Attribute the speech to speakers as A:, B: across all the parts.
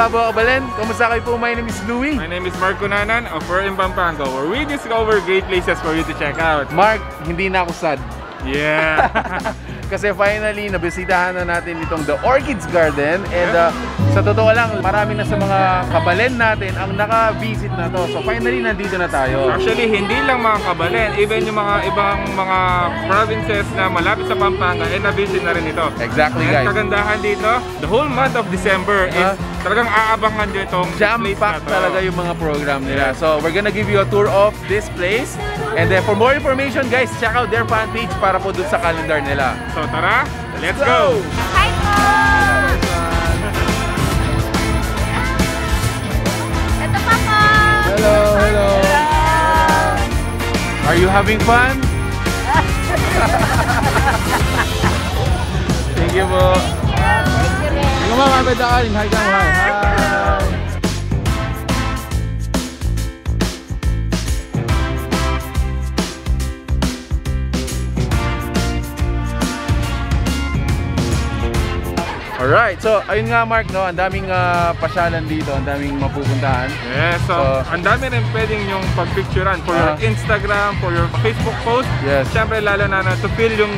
A: Babaw Kabalen, kumusta kayo po? My name is Louie.
B: My name is Mark Cunanan of We're in Pampanga, where we discover great places for you to check out.
A: Mark, hindi na ako sad.
B: Yeah!
A: Kasi finally, nabisitahan na natin itong The Orchid Garden. And sa totoo lang, marami na sa mga kabalen natin ang naka-visit na to. So finally, nandito na tayo.
B: Actually, hindi lang mga kabalen, even yung mga ibang mga provinces na malapit sa Pampanga, na-visit na rin ito.
A: Exactly, guys.
B: Ang kagandahan dito, the whole month of December is talagang aabangan nyo itong place na to.
A: Talaga yung mga program nila. So we're gonna give you a tour of this place. And then for more information, guys, check out their fan page para po dun sa calendar nila.
B: So tara, let's go!
C: Hi po! Ito pa po!
A: Hello, hello! Are you having fun? Thank you po!
C: Thank you rin!
A: Ikaw mga kapitakarin, hi kang hi! Hi! Alright, so ayun nga Mark, no, ang daming pasyalan dito, ang daming mapupuntahan.
B: Yes, so ang dami rin pwedeng yung pagpicturean for your Instagram, for your Facebook post.
A: Yes.
B: Siyempre lalo na to feel yung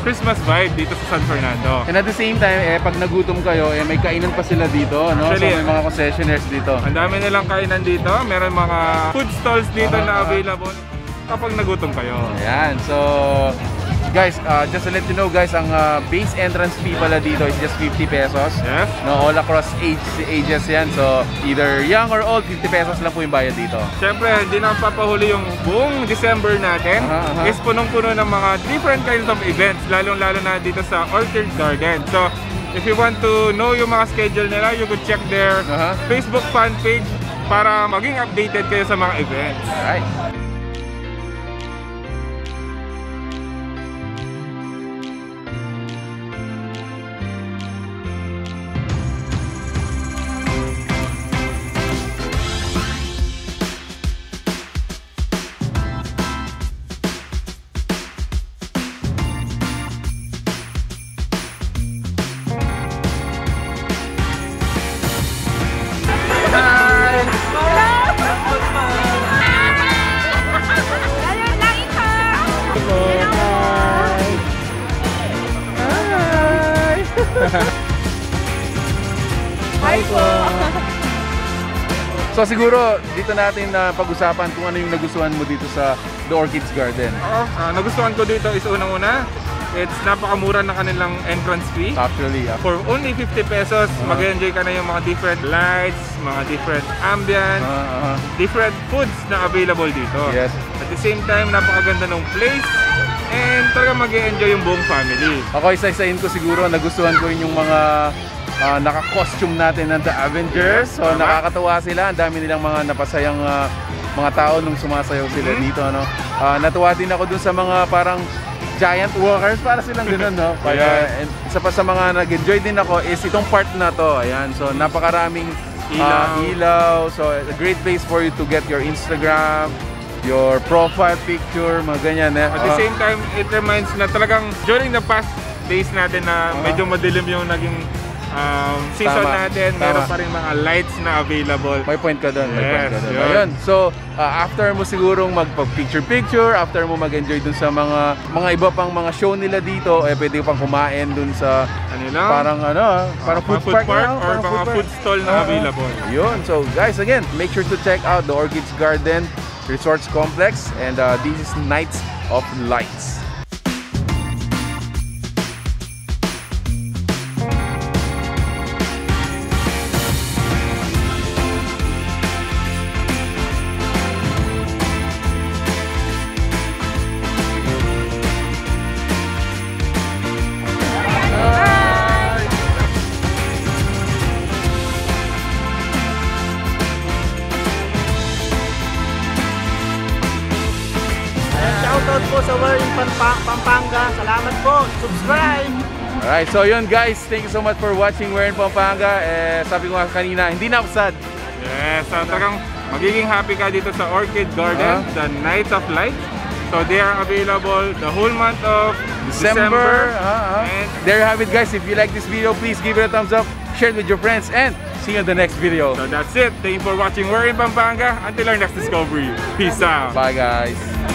B: Christmas vibe dito sa San Fernando.
A: And at the same time, pag nagutom kayo, may kainan pa sila dito, no?
B: Actually,
A: so may mga concessionaires dito.
B: Ang dami nilang kainan dito, meron mga food stalls dito na available kapag nagutom kayo.
A: Ayan, so guys, just to let you know guys, ang base entrance fee pala dito is just 50 pesos.
B: Yes.
A: No, all across ages yan. So, either young or old, 50 pesos lang po yung bayad dito.
B: Siyempre, hindi na papahuli yung buong December natin. Is punong-puno ng mga different kinds of events, lalong-lalo na dito sa Orchid Gardens. So, if you want to know yung mga schedule nila, you could check their Facebook fan page para maging updated kayo sa mga events.
A: Alright.
C: Hi po!
A: So siguro dito natin pag-usapan kung ano yung nagustuhan mo dito sa The Orchid Garden.
B: Nagustuhan ko dito is unang-una, it's napakamura na kanilang entrance fee.
A: Actually,
B: For only 50 pesos, mag-enjoy ka na yung mga different lights, mga different ambience, different foods na available dito.
A: Yes.
B: At the same time, napakaganda ng place and talaga mag-enjoy yung buong family.
A: Ako isa-isahin ko siguro, nagustuhan ko yung mga naka-costume natin ng The Avengers. So nakakatuwa sila, ang dami nilang mga napasayang mga tao nung sumasayaw sila dito, no. Natuwa din ako dun sa mga parang giant walkers, para silang ganoon, no. Kaya isa pa sa mga nag-enjoy din ako is itong part na to. Ayan, so napakaraming ilaw. So a great place for you to get your Instagram, your profile picture, mga ganyan.
B: At the same time, it reminds na talagang during the past days natin na medyo madilim yung naging season natin, meron pa rin mga lights na available.
A: May point ka doon, may point ka doon.
B: Yun.
A: Ayun. So, after mo sigurong magpag-picture-picture, after mo mag-enjoy dun sa mga iba pang mga show nila dito, pwede pang kumain dun sa parang parang food park
B: or mga food stall na available.
A: Yun. So, guys, again, make sure to check out the Orchid Gardens Resort Complex, and this is Nights of Lights.
D: Shoutout po sa We're in Pampanga. Salamat po. Subscribe!
A: Alright, so yun guys, thank you so much for watching We're in Pampanga. Sabi ko nga kanina, hindi na ako sad.
B: Yes, talagang magiging happy ka dito sa Orchid Gardens, the Nights of Light. So they are available the whole month of December.
A: And there you have it guys. If you like this video, please give it a thumbs up, share it with your friends, and See you in the next video.
B: So that's it. Thank you for watching We're in Pampanga. Until our next discovery. Peace out.
A: Bye guys.